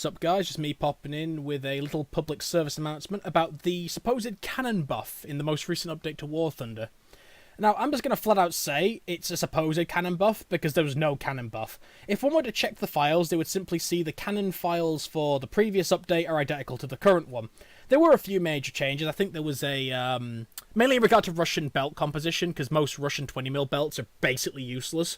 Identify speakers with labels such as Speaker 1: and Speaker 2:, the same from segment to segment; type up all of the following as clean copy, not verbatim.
Speaker 1: Sup guys, just me popping in with a little public service announcement about the supposed cannon buff in the most recent update to War Thunder. Now, I'm just going to flat out say it's a supposed cannon buff because there was no cannon buff. If one were to check the files, they would simply see the cannon files for the previous update are identical to the current one. There were a few major changes. I think there was a, mainly in regard to Russian belt composition, because most Russian 20mm belts are basically useless.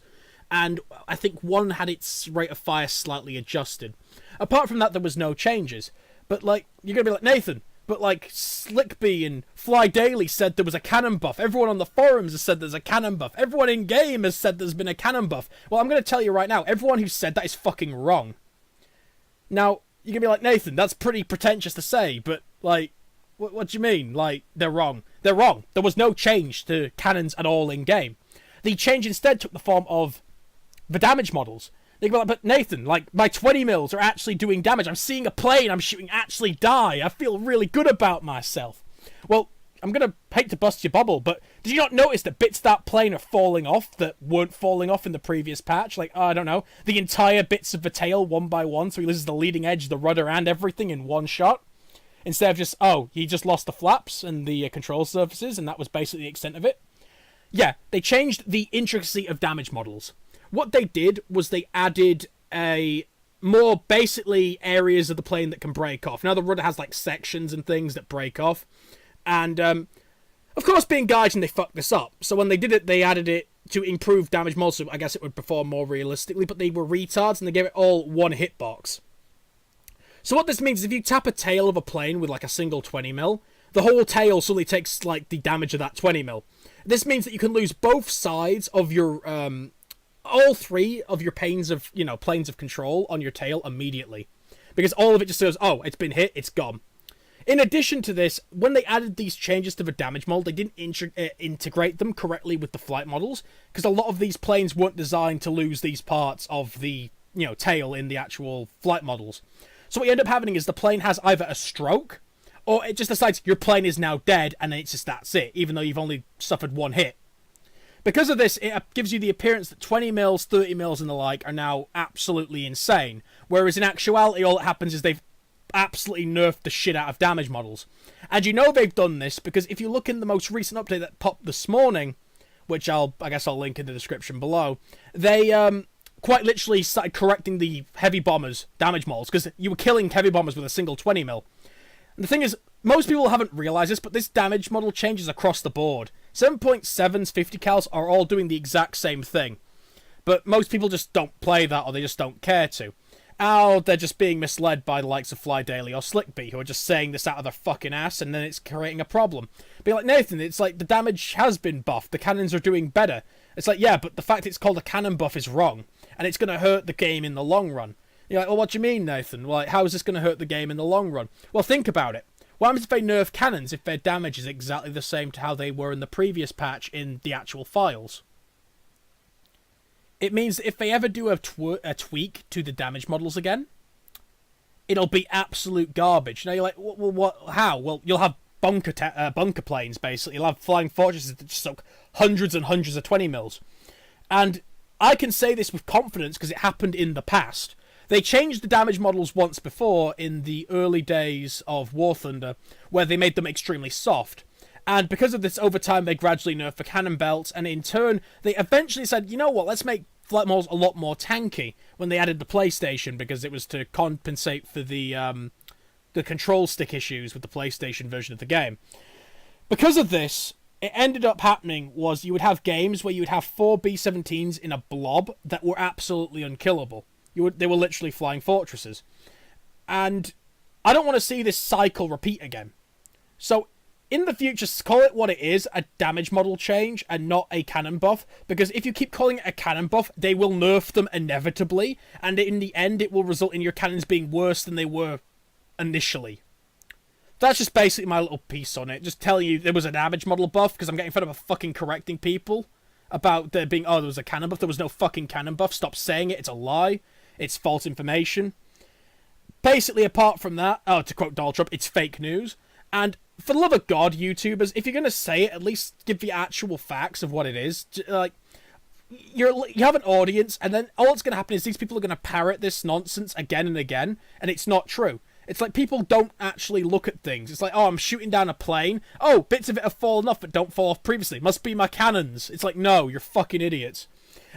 Speaker 1: And I think one had its rate of fire slightly adjusted. Apart from that, there was no changes. But, like, you're going to be like, Nathan, but, like, Slickbee and Fly Daily said there was a cannon buff. Everyone on the forums has said there's a cannon buff. Everyone in-game has said there's been a cannon buff. Well, I'm going to tell you right now, everyone who said that is fucking wrong. Now, you're going to be like, Nathan, that's pretty pretentious to say, but, like, what do you mean? Like, they're wrong. They're wrong. There was no change to cannons at all in-game. The change instead took the form of the damage models. They go like, but Nathan, like, my 20 mils are actually doing damage. I'm seeing a plane I'm shooting actually die. I feel really good about myself. Well, I'm going to hate to bust your bubble, but did you not notice that bits of that plane are falling off that weren't falling off in the previous patch? Like, I don't know, the entire bits of the tail one by one, so he loses the leading edge, the rudder, and everything in one shot. Instead of just, oh, he just lost the flaps and the control surfaces, and that was basically the extent of it. Yeah, they changed the intricacy of damage models. What they did was they added a more basically areas of the plane that can break off. Now the rudder has like sections and things that break off. And of course being Gaijin they fucked this up. So when they did it, they added it to improve damage models, so I guess it would perform more realistically, but they were retards and they gave it all one hitbox. So what this means is if you tap a tail of a plane with like a single 20mm, the whole tail suddenly takes like the damage of that 20mm. This means that you can lose both sides of your all three of your planes of control on your tail immediately. Because all of it just says, oh, it's been hit, it's gone. In addition to this, when they added these changes to the damage model, they didn't integrate them correctly with the flight models, because a lot of these planes weren't designed to lose these parts of the, tail in the actual flight models. So what you end up having is the plane has either a stroke, or it just decides your plane is now dead, and it's just that's it, even though you've only suffered one hit. Because of this, it gives you the appearance that 20 mils, 30 mils, and the like are now absolutely insane. Whereas in actuality, all that happens is they've absolutely nerfed the shit out of damage models. And you know they've done this because if you look in the most recent update that popped this morning, which I guess I'll link in the description below, they quite literally started correcting the heavy bombers damage models because you were killing heavy bombers with a single 20 mil. And the thing is, most people haven't realised this, but this damage model changes across the board. 7.7's 50 cals are all doing the exact same thing. But most people just don't play that, or they just don't care to. Or they're just being misled by the likes of Fly Daily or Slickbee, who are just saying this out of their fucking ass, and then it's creating a problem. Be like, Nathan, it's like the damage has been buffed, the cannons are doing better. It's like, yeah, but the fact it's called a cannon buff is wrong, and it's going to hurt the game in the long run. You're like, well, what do you mean, Nathan? Like, how is this going to hurt the game in the long run? Well, think about it. What happens if they nerf cannons if their damage is exactly the same to how they were in the previous patch in the actual files? It means that if they ever do a tweak to the damage models again, it'll be absolute garbage. Now you're like, well, what? How? Well, you'll have bunker planes, basically. You'll have flying fortresses that just soak hundreds and hundreds of 20 mils. And I can say this with confidence because it happened in the past. They changed the damage models once before in the early days of War Thunder, where they made them extremely soft. And because of this, over time, they gradually nerfed the cannon belts, and in turn, they eventually said, you know what, let's make flight models a lot more tanky when they added the PlayStation, because it was to compensate for the control stick issues with the PlayStation version of the game. Because of this, it ended up happening was you would have games where you would have 4 B-17s in a blob that were absolutely unkillable. They were literally flying fortresses. And I don't want to see this cycle repeat again. So, in the future, call it what it is, a damage model change, and not a cannon buff. Because if you keep calling it a cannon buff, they will nerf them inevitably. And in the end, it will result in your cannons being worse than they were initially. That's just basically my little piece on it. Just telling you there was a damage model buff, because I'm getting fed up of fucking correcting people about there being, oh, there was a cannon buff. There was no fucking cannon buff. Stop saying it. It's a lie. It's false information. Basically, apart from that, to quote Donald Trump, it's fake news. And for the love of God, YouTubers, if you're going to say it, at least give the actual facts of what it is. Like, you have an audience, and then all that's going to happen is these people are going to parrot this nonsense again and again, and it's not true. It's like people don't actually look at things. It's like, oh, I'm shooting down a plane. Oh, bits of it have fallen off but don't fall off previously. Must be my cannons. It's like, no, you're fucking idiots.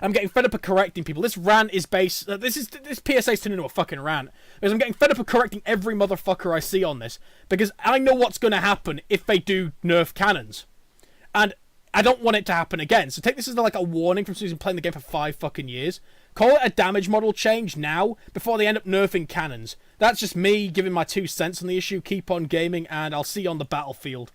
Speaker 1: I'm getting fed up of correcting people. This rant is based... this PSA's turned into a fucking rant. Because I'm getting fed up of correcting every motherfucker I see on this. Because I know what's going to happen if they do nerf cannons. And I don't want it to happen again. So take this as like a warning from someone who's been playing the game for 5 fucking years. Call it a damage model change now, before they end up nerfing cannons. That's just me giving my 2 cents on the issue. Keep on gaming, and I'll see you on the battlefield.